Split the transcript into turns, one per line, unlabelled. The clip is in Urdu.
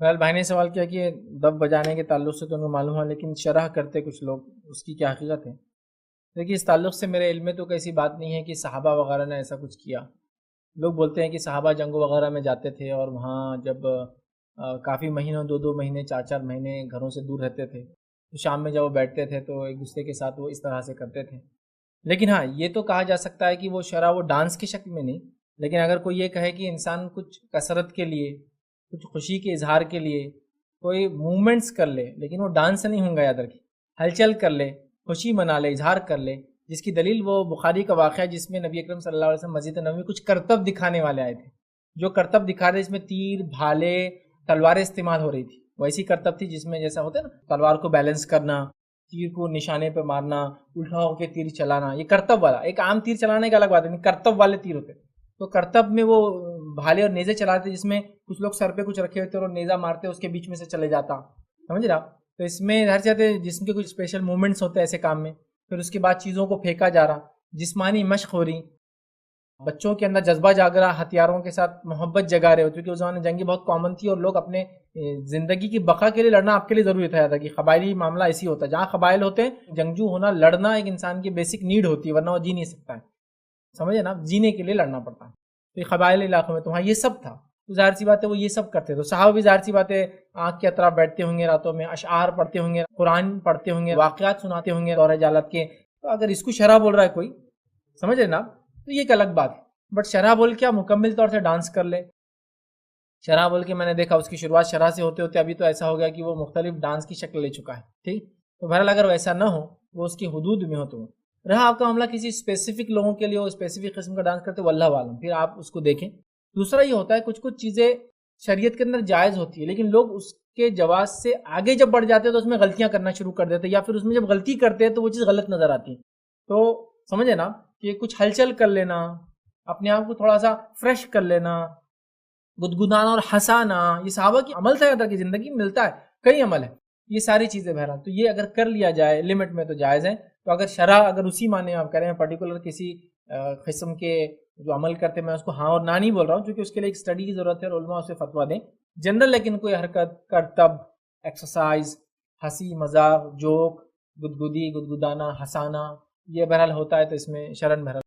بہرحال بھائی نے سوال کیا کہ دف بجانے کے تعلق سے تو ان کو معلوم ہے، لیکن شرح کرتے کچھ لوگ، اس کی کیا حقیقت ہے؟ دیکھیے اس تعلق سے میرے علم میں تو ایسی بات نہیں ہے کہ صحابہ وغیرہ نے ایسا کچھ کیا۔ لوگ بولتے ہیں کہ صحابہ جنگوں وغیرہ میں جاتے تھے اور وہاں جب کافی مہینوں 2 مہینے 4 مہینے گھروں سے دور رہتے تھے تو شام میں جب وہ بیٹھتے تھے تو ایک دوسرے کے ساتھ وہ اس طرح سے کرتے تھے۔ لیکن ہاں یہ تو کہا جا سکتا ہے کہ وہ شرح وہ ڈانس کی شکل میں نہیں، لیکن اگر کوئی یہ کہے کہ انسان کچھ کثرت کے لیے، کچھ خوشی کے اظہار کے لیے کوئی موومنٹس کر لے، لیکن وہ ڈانس سے نہیں ہوں گا، یاد رکھیے، ہلچل کر لے، خوشی منا لے، اظہار کر لے، جس کی دلیل وہ بخاری کا واقعہ ہے جس میں نبی اکرم صلی اللہ علیہ وسلم مسجد نبوی میں کچھ کرتب دکھانے والے آئے تھے۔ جو کرتب دکھا رہے اس میں تیر، بھالے، تلواریں استعمال ہو رہی تھی۔ ویسی کرتب تھی جس میں جیسا ہوتا ہے نا تلوار کو بیلنس کرنا، تیر کو نشانے پہ مارنا، الٹا ہو کے تیر چلانا، یہ کرتب والا۔ ایک عام تیر چلانے کا الگ بات ہے، کرتب والے تیر ہوتے ہیں۔ تو کرتب میں وہ بھالے اور نیزے چلاتے جس میں کچھ لوگ سر پہ کچھ رکھے ہوتے اور نیزہ مارتے اس کے بیچ میں سے چلے جاتا، سمجھ رہا؟ تو اس میں ہر چاہتے جسم کے کچھ اسپیشل موومنٹس ہوتے ہیں ایسے کام میں۔ پھر اس کے بعد چیزوں کو پھینکا جا رہا، جسمانی مشق ہو رہی، بچوں کے اندر جذبہ جاگ رہا، ہتھیاروں کے ساتھ محبت جگا رہے ہو، کیونکہ اس زمانے میں جنگیں بہت کامن تھی اور لوگ اپنے زندگی کی بقا کے لیے لڑنا آپ کے لیے ضروری تھا کہ قبائلی معاملہ ایسی ہوتا ہے، جہاں قبائل ہوتے ہیں جنگجو ہونا، لڑنا ایک انسان کی بیسک نیڈ ہوتی ہے، ورنہ وہ جی نہیں سکتا ہے، سمجھے نا؟ جینے کے لیے لڑنا پڑتا ہے۔ تو یہ قبائلی علاقوں میں تو وہاں یہ سب تھا، تو ظاہر سی بات ہے وہ یہ سب کرتے، تو صحابہ بھی ظاہر سی بات ہے آنکھ کے اطراف بیٹھتے ہوں گے راتوں میں، اشعار پڑھتے ہوں گے، قرآن پڑھتے ہوں گے، واقعات سناتے ہوں گے دور جالت کے۔ تو اگر اس کو شرح بول رہا ہے کوئی، سمجھ رہے نا، تو یہ ایک الگ بات ہے۔ بٹ شرح بول کیا مکمل طور سے ڈانس کر لے؟ شرح بول کے میں نے دیکھا اس کی شروعات شرح سے ہوتے ہوتے ابھی تو ایسا ہو گیا کہ وہ مختلف ڈانس کی شکل لے چکا ہے، ٹھیک؟ تو بہرحال اگر ویسا نہ ہو، وہ اس کی حدود میں ہو، تو رہا آپ کا معاملہ کسی اسپیسیفک لوگوں کے لیے وہ اسپیسیفک قسم کا ڈانس کرتے وہ اللہ عالم، پھر آپ اس کو دیکھیں۔ دوسرا یہ ہوتا ہے کچھ کچھ چیزیں شریعت کے اندر جائز ہوتی ہے، لیکن لوگ اس کے جواز سے آگے جب بڑھ جاتے ہیں تو اس میں غلطیاں کرنا شروع کر دیتے ہیں، یا پھر اس میں جب غلطی کرتے ہیں تو وہ چیز غلط نظر آتی ہے۔ تو سمجھے نا کہ کچھ ہلچل کر لینا، اپنے آپ کو تھوڑا سا فریش کر لینا، گدگدانا اور ہنسانا، یہ صحابہ کی عمل تھا، یاد رکھیے زندگی میں ملتا ہے، کئی عمل ہے، یہ ساری چیزیں بہرحال تو یہ اگر کر لیا جائے لمٹ میں تو جائز ہے۔ تو اگر شرح اگر اسی معنی آپ کریں پرٹیکولر کسی قسم کے جو عمل کرتے میں اس کو ہاں اور نہ نہیں بول رہا ہوں، کیونکہ اس کے لیے ایک اسٹڈی کی ضرورت ہے اور علماء اسے فتویٰ دیں جنرل، لیکن کوئی حرکت، کرتب، ایکسرسائز، ہنسی مذاق، جوک، گدگدی، گدگدانا، ہنسانا، یہ بہرحال ہوتا ہے تو اس میں شرن بہرحال